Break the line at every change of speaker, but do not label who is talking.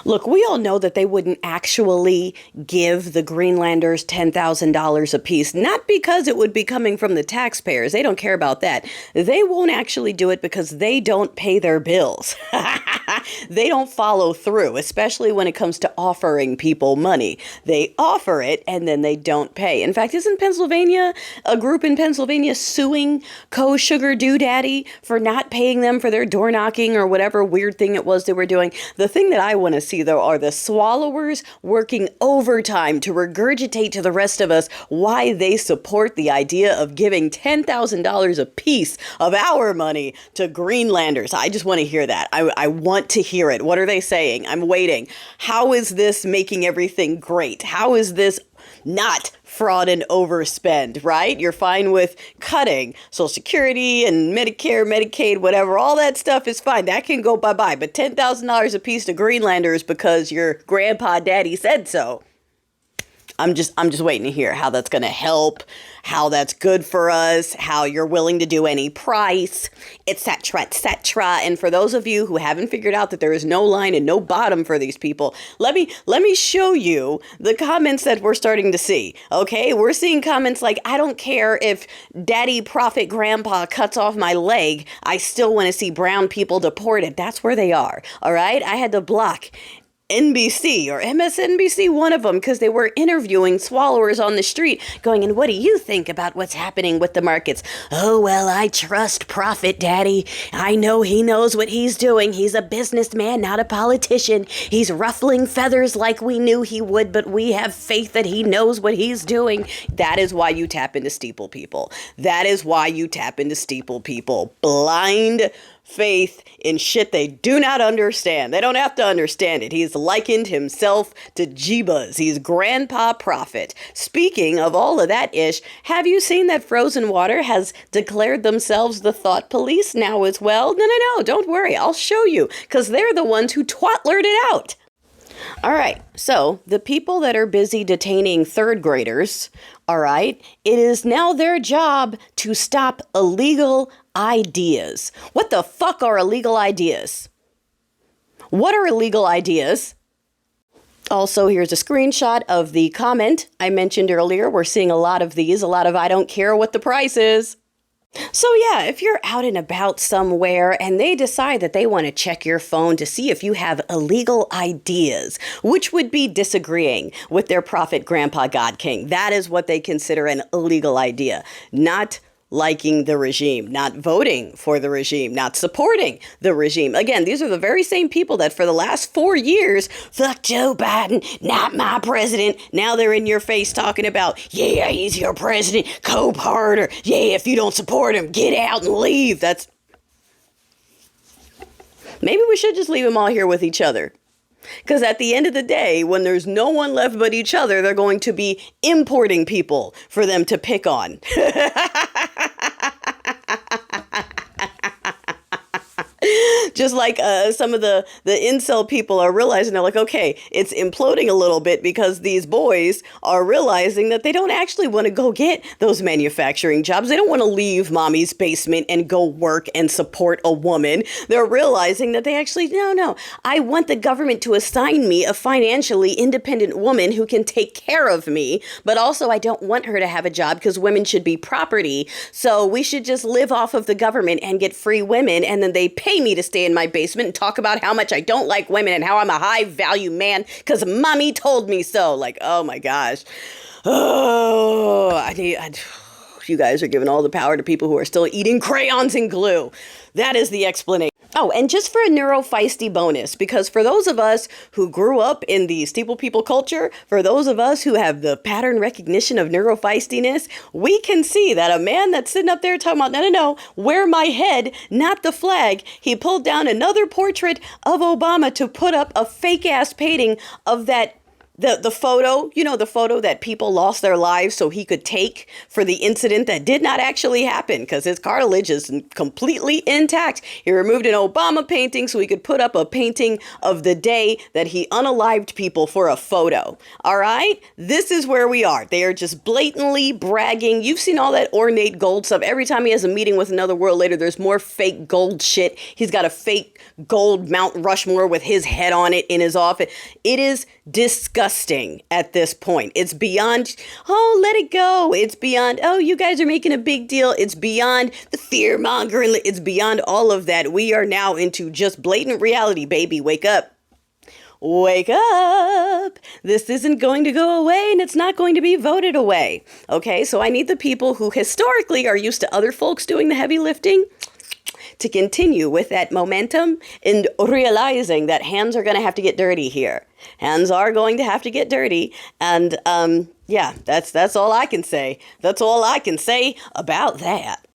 Look, we all know that they wouldn't actually give the Greenlanders $10,000 apiece, not because it would be coming from the taxpayers. They don't care about that. They won't actually do it because they don't pay their bills. They don't follow through, especially when it comes to offering people money. They offer it and then they don't pay. In fact, isn't Pennsylvania, a group in Pennsylvania suing Co-Sugar Daddy for not paying them for their door knocking or whatever weird thing it was they were doing? The thing that I want to see, though, are the swallowers working overtime to regurgitate to the rest of us why they support the idea of giving $10,000 a piece of our money to Greenlanders. I just want to hear that. I want to hear it. What are they saying? I'm waiting. How is this making everything great? How is this not fraud and overspend, right? You're fine with cutting Social Security and Medicare, Medicaid, whatever. All that stuff is fine. That can go bye-bye. But $10,000 a piece to Greenlanders because your grandpa daddy said so. I'm just waiting to hear how that's going to help, how that's good for us, how you're willing to do any price, etc., etc. And for those of you who haven't figured out that there is no line and no bottom for these people, let me show you the comments that we're starting to see. Okay, we're seeing comments like, I don't care if Daddy Prophet Grandpa cuts off my leg, I still want to see brown people deported. That's where they are. All right, I had to block NBC or MSNBC, one of them, because they were interviewing swallowers on the street going, and what do you think about what's happening with the markets? Oh, well, I trust Prophet Daddy. I know he knows what he's doing. He's a businessman, not a politician. He's ruffling feathers like we knew he would, but we have faith that he knows what he's doing. That is why you tap into steeple people. That is why you tap into steeple people. Blind faith in shit they do not understand. They don't have to understand it. He's likened himself to Jeebus. He's Grandpa Prophet. Speaking of all of that ish, have you seen that Frozen Water has declared themselves the thought police now as well? No, don't worry. I'll show you, because they're the ones who twatlered it out. All right, so the people that are busy detaining third graders, all right, it is now their job to stop illegal ideas. What the fuck are illegal ideas? What are illegal ideas? Also, here's a screenshot of the comment I mentioned earlier. We're seeing a lot of these, a lot of I don't care what the price is. So yeah, if you're out and about somewhere and they decide that they want to check your phone to see if you have illegal ideas, which would be disagreeing with their prophet Grandpa God King, that is what they consider an illegal idea. Not liking the regime, not voting for the regime, not supporting the regime. Again, these are the very same people that for the last 4 years, fuck Joe Biden, not my president. Now they're in your face talking about, yeah, he's your president, Cope harder. Yeah, if you don't support him, get out and leave. Maybe we should just leave them all here with each other. Because at the end of the day, when there's no one left but each other, they're going to be importing people for them to pick on. Just like some of the incel people are realizing, they're like, okay, it's imploding a little bit because these boys are realizing that they don't actually want to go get those manufacturing jobs. They don't want to leave mommy's basement and go work and support a woman. They're realizing that they actually, no, I want the government to assign me a financially independent woman who can take care of me, but also I don't want her to have a job because women should be property. So we should just live off of the government and get free women, and then they pay me to stay in my basement and talk about how much I don't like women and how I'm a high value man because mommy told me so. Like, oh my gosh. Oh, you guys are giving all the power to people who are still eating crayons and glue. That is the explanation. Oh, and just for a neurofeisty bonus, because for those of us who grew up in the steeple people culture, for those of us who have the pattern recognition of neurofeistiness, we can see that a man that's sitting up there talking about, no, wear my head, not the flag. He pulled down another portrait of Obama to put up a fake ass painting of that The photo, the photo that people lost their lives so he could take for the incident that did not actually happen because his cartilage is completely intact. He removed an Obama painting so he could put up a painting of the day that he unalived people for a photo. All right? This is where we are. They are just blatantly bragging. You've seen all that ornate gold stuff. Every time he has a meeting with another world leader, there's more fake gold shit. He's got a fake gold Mount Rushmore with his head on it in his office. It is disgusting at this point. It's beyond, oh, let it go. It's beyond, oh, you guys are making a big deal. It's beyond the fear mongering. It's beyond all of that. We are now into just blatant reality, baby. Wake up. Wake up. This isn't going to go away and it's not going to be voted away. Okay, so I need the people who historically are used to other folks doing the heavy lifting to continue with that momentum and realizing that hands are going to have to get dirty here. Hands are going to have to get dirty. And yeah, that's all I can say. That's all I can say about that.